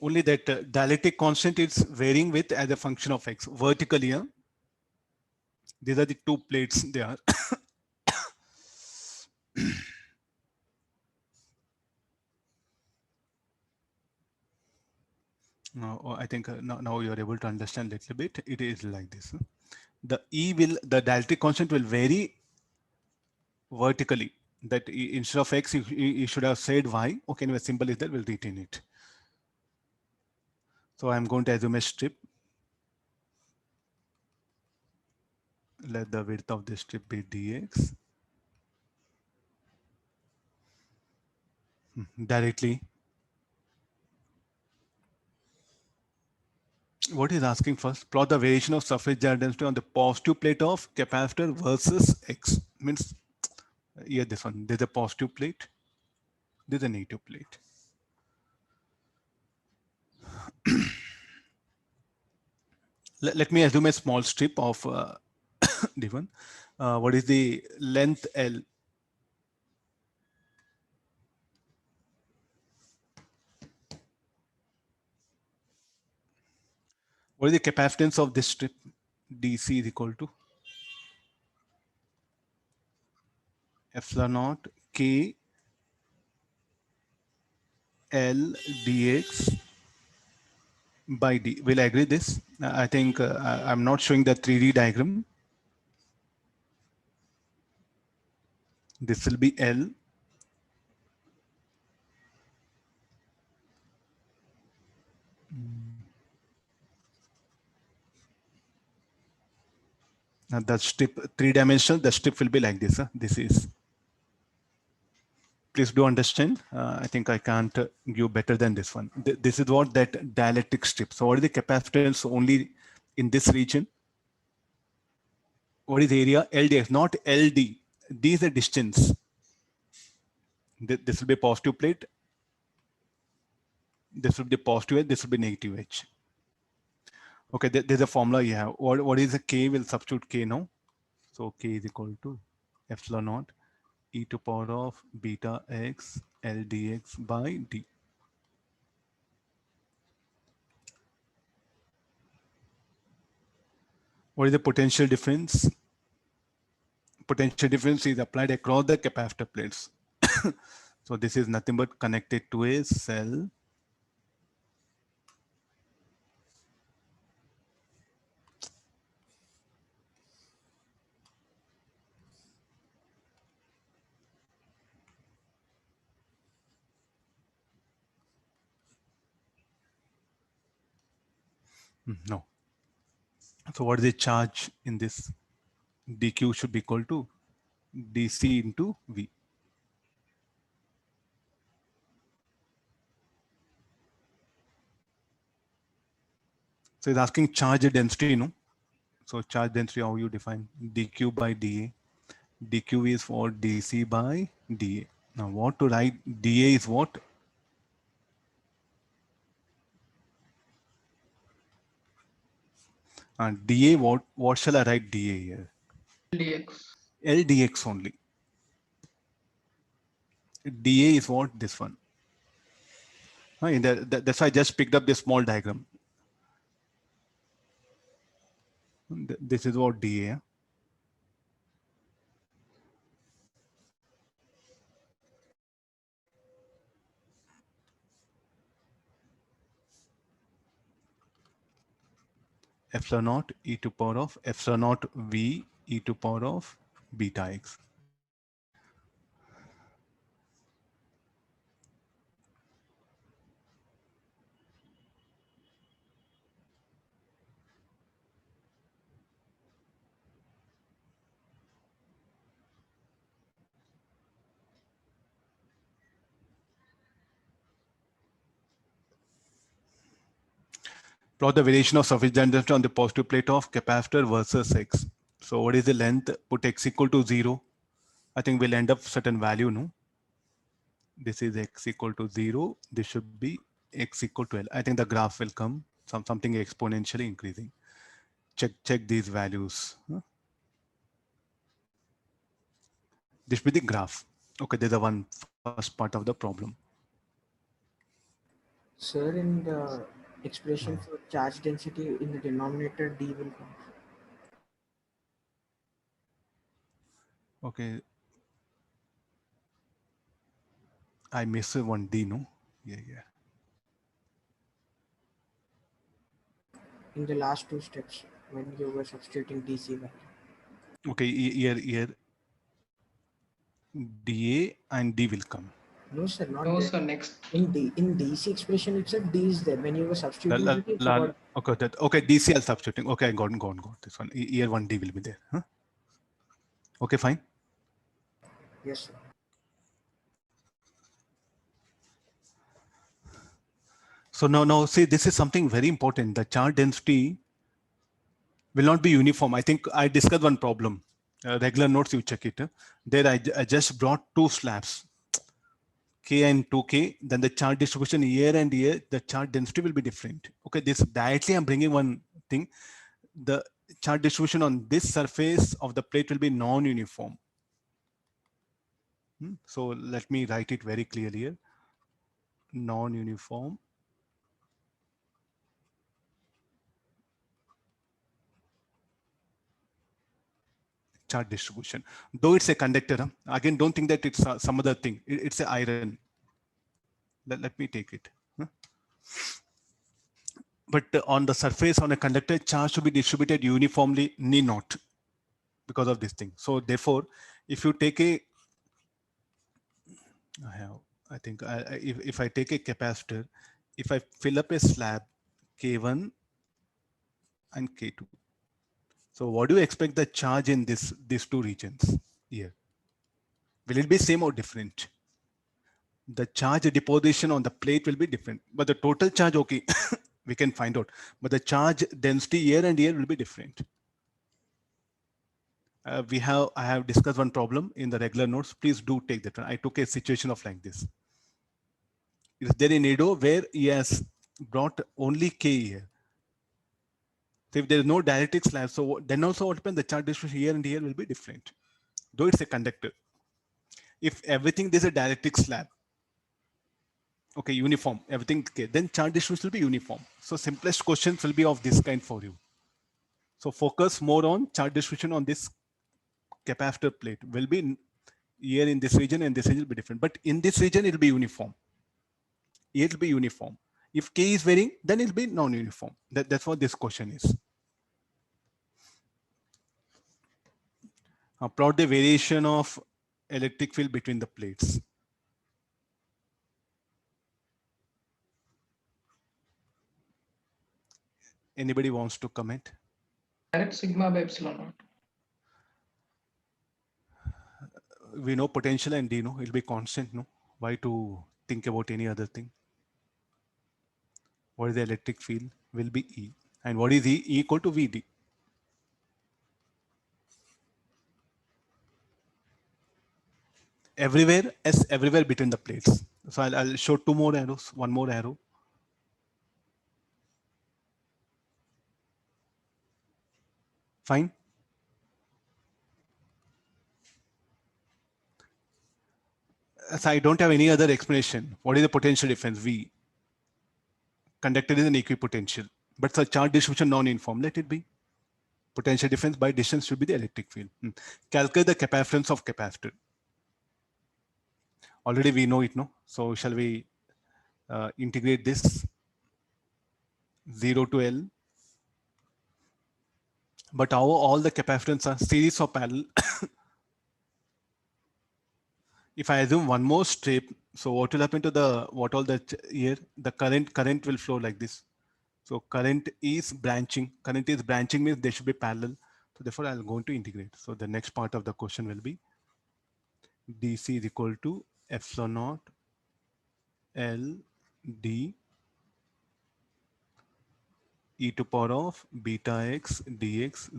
Only that dielectric constant is varying with as a function of x vertically. Huh? These are the two plates they are. Now, I think now you're able to understand a little bit. It is like this. The dielectric constant will vary vertically. That instead of x, you should have said y. Okay, anyway, symbol is that, we'll retain it. So I'm going to assume a strip. Let the width of the strip be dx. Directly. What is asking first? Plot the variation of surface charge density on the positive plate of capacitor versus x. Means here this one. There's a positive plate. There's a negative plate. Let me assume a small strip of d1. What is the length L? What is the capacitance of this strip? DC is equal to epsilon naught K L dx by D. Will I agree this? I think I'm not showing the 3D diagram. This will be L. Now the strip, three-dimensional, the strip will be like this. This is. Please do understand. I think I can't give better than this one. This is what that dielectric strip. So what is the capacitance only in this region? What is the area? LDX, not LD. D is the distance. This will be positive plate. This will be positive edge. This will be negative edge. Okay, there's a formula you have. What is the K? We'll substitute K now. So K is equal to epsilon naught e to power of beta x L dx by D. What is the potential difference? Potential difference is applied across the capacitor plates. So this is nothing but connected to a cell. No. So what is the charge in this? dq should be equal to dc into v. So it's asking charge density, no? So charge density, how you define? dq by dA. dq is for dc by dA. Now what to write? dA is what? And dA, what shall I write dA here? dx. L dx only. dA is what? This one. That's why I just picked up this small diagram. This is what dA. Epsilon naught e to power of epsilon naught v e to power of beta x. Plot the variation of surface density on the positive plate of capacitor versus x. So what is the length? Put x equal to 0. I think we'll end up certain value, no? This is x equal to 0. This should be x equal to L. I think the graph will come something exponentially increasing. Check these values. This will be the graph. Okay, there's a one first part of the problem. Sir, in the expression for charge density in the denominator, d will come. Okay, I miss one D, no? Yeah, yeah. In the last two steps when you were substituting DC value. Okay, here DA and D will come. No, sir, not No, there. sir. Next. In DC expression itself, D is there. When you were substituting it, it's about. Okay, okay, DC I'll substituting. Okay, I got this one. Year one D will be there. Huh? Okay, fine. Yes, sir. So now see, this is something very important. The charge density will not be uniform. I think I discussed one problem. Regular notes, you check it. There I just brought two slabs, K and 2K. Then the charge distribution year and year, the charge density will be different. Okay, this directly I'm bringing one thing. The charge distribution on this surface of the plate will be non-uniform. So let me write it very clearly here. Non-uniform charge distribution. Though it's a conductor, again, don't think that it's some other thing. It's a iron. Let me take it. But on the surface on a conductor, charge should be distributed uniformly, need not, because of this thing. So therefore, if you take a, I think if I take a capacitor, if I fill up a slab K1 and K2, so what do you expect the charge in these two regions here? Will it be same or different? The charge deposition on the plate will be different, but the total charge, okay, we can find out. But the charge density year and year will be different. I have discussed one problem in the regular notes. Please do take that one. I took a situation of like this. Is there an Edo where he has brought only K here? So if there is no dielectric slab, so then also what happens? The charge distribution here and here will be different, though it's a conductor. If everything there's a dielectric slab, okay, uniform, everything, okay, then charge distribution will be uniform. So simplest questions will be of this kind for you. So focus more on charge distribution on this capacitor plate will be here in this region and this region will be different. But in this region, it will be uniform. It will be uniform. If K is varying, then it will be non-uniform. That's what this question is. Plot the variation of electric field between the plates. Anybody wants to comment? Direct sigma by epsilon naught. We know potential and D, no? It'll be constant, no? Why to think about any other thing? What is the electric field? Will be E. And what is E? E equal to VD. Everywhere, S everywhere between the plates. So I'll show two more arrows, one more arrow. Fine. So I don't have any other explanation. What is the potential difference? V. Conductor is an equipotential, but the charge distribution non-uniform. Let it be. Potential difference by distance should be the electric field. Calculate the capacitance of capacitor. Already we know it, no? So shall we integrate this 0 to L? But how all the capacitance are series or parallel? If I assume one more strip, so what will happen to the what all the here? The current will flow like this. So current is branching. Current is branching means they should be parallel. So therefore, I'm going to integrate. So the next part of the question will be DC is equal to epsilon naught L D e to power of beta x dx